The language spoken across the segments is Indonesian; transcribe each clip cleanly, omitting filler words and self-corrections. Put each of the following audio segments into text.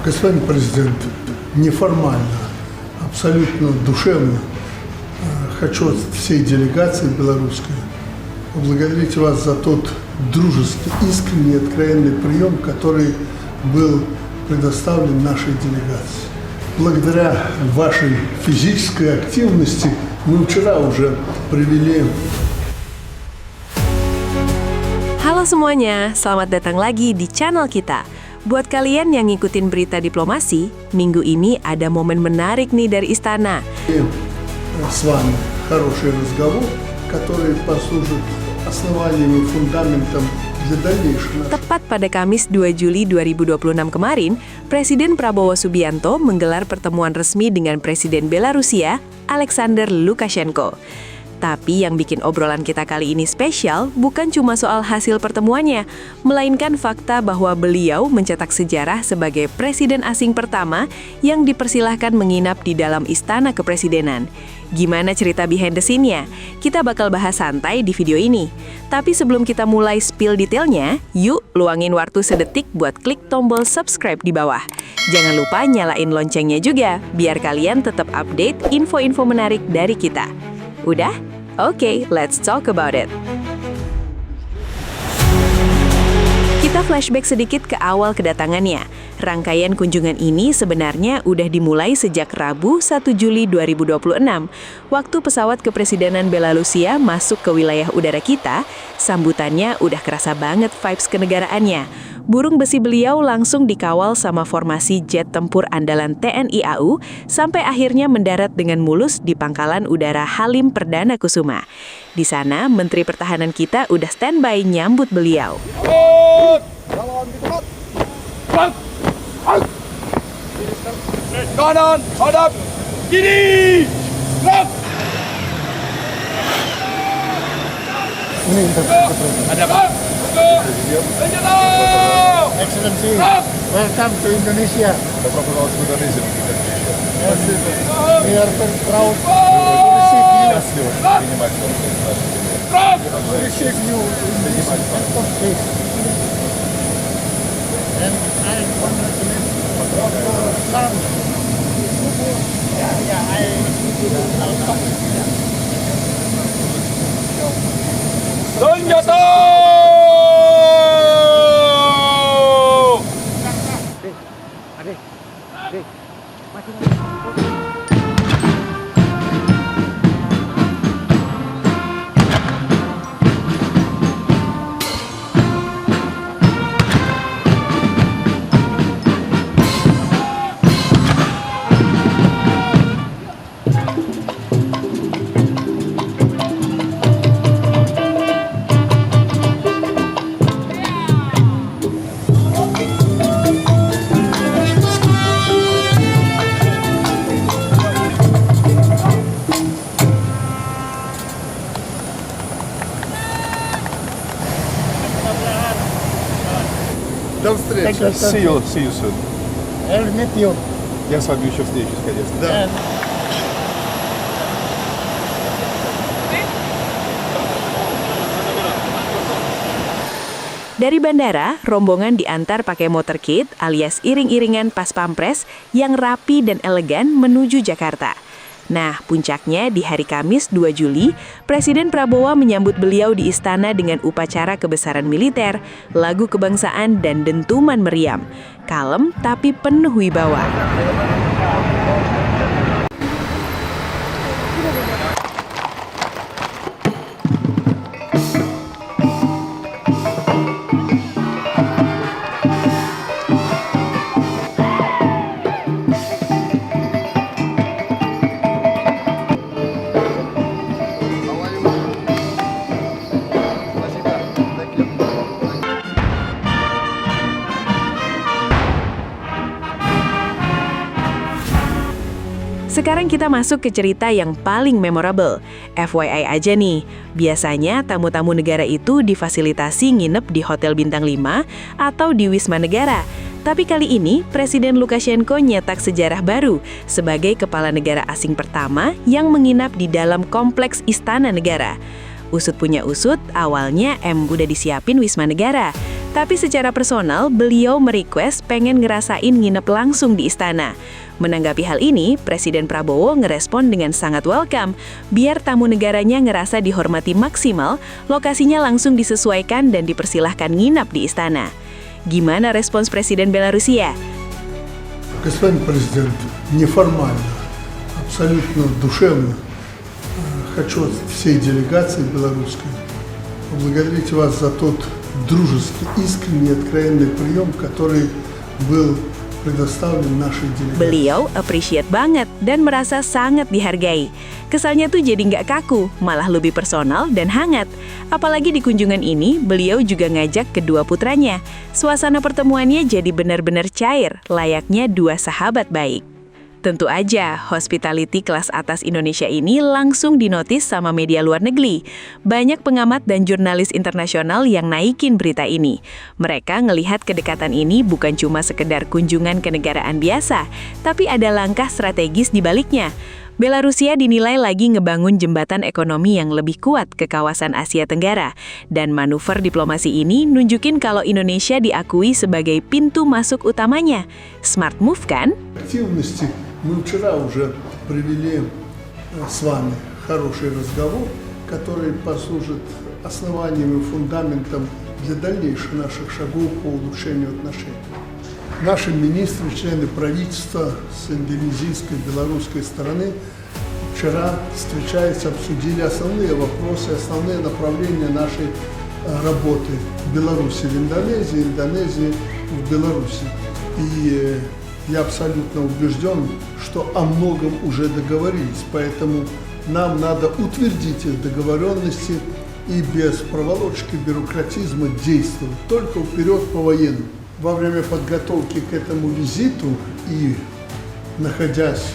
Господин президент, неформально, абсолютно душевно хочу от всей делегации белорусской поблагодарить вас за тот дружеский, искренний, откровенный прием, который был предоставлен нашей делегации. Благодаря вашей физической активности мы вчера уже провели. Halo semuanya, selamat datang lagi di channel kita. Buat kalian yang ngikutin berita diplomasi, minggu ini ada momen menarik nih dari istana. С вами хороший разговор, который послужит основанием и фундаментом для дальнейшего. Tepat pada Kamis 2 Juli 2026 kemarin, Presiden Prabowo Subianto menggelar pertemuan resmi dengan Presiden Belarusia, Alexander Lukashenko. Tapi yang bikin obrolan kita kali ini spesial bukan cuma soal hasil pertemuannya, melainkan fakta bahwa beliau mencetak sejarah sebagai presiden asing pertama yang dipersilahkan menginap di dalam istana kepresidenan. Gimana cerita behind the scene-nya? Kita bakal bahas santai di video ini. Tapi sebelum kita mulai spill detailnya, yuk luangin waktu sedetik buat klik tombol subscribe di bawah. Jangan lupa nyalain loncengnya juga, biar kalian tetap update info-info menarik dari kita. Udah? Oke, let's talk about it. Kita flashback sedikit ke awal kedatangannya. Rangkaian kunjungan ini sebenarnya udah dimulai sejak Rabu 1 Juli 2026. Waktu pesawat kepresidenan Belarusia masuk ke wilayah udara kita, sambutannya udah kerasa banget vibes kenegaraannya. Burung besi beliau langsung dikawal sama formasi jet tempur andalan TNI AU sampai akhirnya mendarat dengan mulus di pangkalan udara Halim Perdana Kusuma. Di sana, Menteri Pertahanan kita udah standby nyambut beliau. Kanan, hadap, kiri, gerak. Ada apa? Senjata! Excellency, welcome to Indonesia. We are very proud to receive you in this important place. And I congratulate your son. Senjata! До встречи. See you soon. I'll meet you. Я с вами еще встречусь, конечно. Да. Dari bandara, rombongan diantar pakai motorcade alias iring-iringan pas pampres yang rapi dan elegan menuju Jakarta. Nah, puncaknya di hari Kamis 2 Juli, Presiden Prabowo menyambut beliau di istana dengan upacara kebesaran militer, lagu kebangsaan, dan dentuman meriam. Kalem tapi penuh wibawa. Sekarang kita masuk ke cerita yang paling memorable. FYI aja nih, biasanya tamu-tamu negara itu difasilitasi nginep di Hotel Bintang 5 atau di Wisma Negara. Tapi kali ini, Presiden Lukashenko nyetak sejarah baru sebagai kepala negara asing pertama yang menginap di dalam kompleks Istana Negara. Usut punya usut, awalnya udah disiapin Wisma Negara. Tapi secara personal, beliau merequest pengen ngerasain nginep langsung di istana. Menanggapi hal ini, Presiden Prabowo ngerespon dengan sangat welcome. Biar tamu negaranya ngerasa dihormati maksimal, lokasinya langsung disesuaikan dan dipersilahkan nginap di istana. Gimana respons Presiden Belarusia? Господин президент, неформально, абсолютно душевно хочу от всей делегации белорусской поблагодарить вас за тот дружеский, искренний, откровенный прием, который был предоставлен нашей делегации. Beliau appreciate banget dan merasa sangat dihargai. Kesannya tuh jadi nggak kaku, malah lebih personal dan hangat. Apalagi di kunjungan ini, beliau juga ngajak kedua putranya. Suasana pertemuannya jadi benar-benar cair, layaknya dua sahabat baik. Tentu aja, hospitality kelas atas Indonesia ini langsung dinotis sama media luar negeri. Banyak pengamat dan jurnalis internasional yang naikin berita ini. Mereka ngelihat kedekatan ini bukan cuma sekedar kunjungan kenegaraan biasa, tapi ada langkah strategis di baliknya. Belarusia dinilai lagi ngebangun jembatan ekonomi yang lebih kuat ke kawasan Asia Tenggara. Dan manuver diplomasi ini nunjukin kalau Indonesia diakui sebagai pintu masuk utamanya. Smart move kan? Активности мы вчера уже провели с вами хороший разговор, который послужит основанием и фундаментом для дальнейших наших шагов по улучшению отношений. Наши министры, члены правительства с индонезийской, белорусской стороны вчера встречаясь, обсудили основные вопросы, основные направления нашей работы в Беларуси, в Индонезии, Индонезии в Беларуси. И я абсолютно убежден, что о многом уже договорились, поэтому нам надо утвердить их договоренности и без проволочки, бюрократизма действовать, только вперед по военному. Во время подготовки к этому визиту и находясь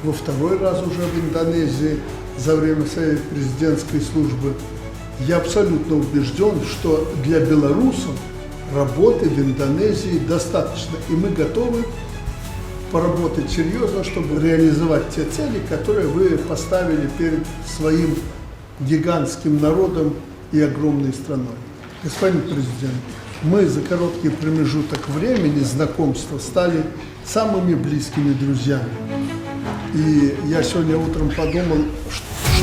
во второй раз уже в Индонезии за время своей президентской службы, я абсолютно убежден, что для белорусов работы в Индонезии достаточно, и мы готовы поработать серьезно, чтобы реализовать те цели, которые вы поставили перед своим гигантским народом и огромной страной. Господин президент, мы за короткий промежуток времени знакомства стали самыми близкими друзьями. И я сегодня утром подумал,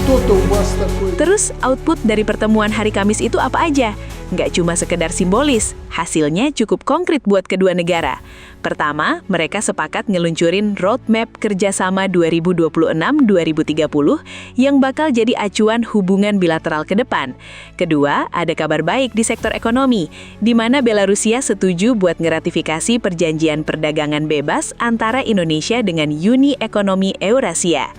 что-то у вас такое. Terus output dari pertemuan hari Kamis itu apa aja? Nggak cuma sekedar simbolis, hasilnya cukup konkret buat kedua negara. Pertama, mereka sepakat ngeluncurin roadmap kerjasama 2026-2030 yang bakal jadi acuan hubungan bilateral ke depan. Kedua, ada kabar baik di sektor ekonomi, di mana Belarusia setuju buat ngeratifikasi perjanjian perdagangan bebas antara Indonesia dengan Uni Ekonomi Eurasia.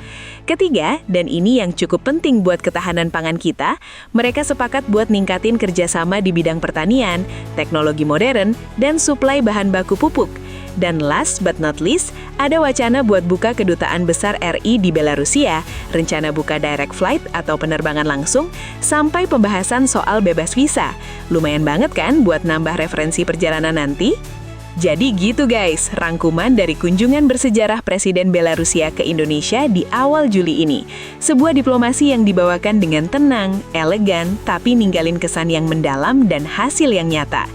Ketiga, dan ini yang cukup penting buat ketahanan pangan kita, mereka sepakat buat ningkatin kerjasama di bidang pertanian, teknologi modern, dan suplai bahan baku pupuk. Dan last but not least, ada wacana buat buka kedutaan besar RI di Belarusia, rencana buka direct flight atau penerbangan langsung, sampai pembahasan soal bebas visa. Lumayan banget kan buat nambah referensi perjalanan nanti? Jadi gitu guys, rangkuman dari kunjungan bersejarah Presiden Belarusia ke Indonesia di awal Juli ini. Sebuah diplomasi yang dibawakan dengan tenang, elegan, tapi ninggalin kesan yang mendalam dan hasil yang nyata.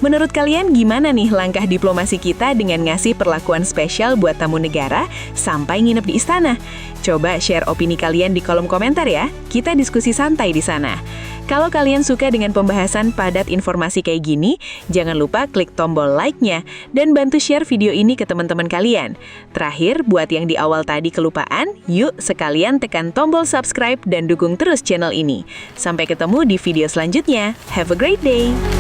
Menurut kalian gimana nih langkah diplomasi kita dengan ngasih perlakuan spesial buat tamu negara sampai nginep di istana? Coba share opini kalian di kolom komentar ya, kita diskusi santai di sana. Kalau kalian suka dengan pembahasan padat informasi kayak gini, jangan lupa klik tombol like-nya dan bantu share video ini ke teman-teman kalian. Terakhir, buat yang di awal tadi kelupaan, yuk sekalian tekan tombol subscribe dan dukung terus channel ini. Sampai ketemu di video selanjutnya. Have a great day!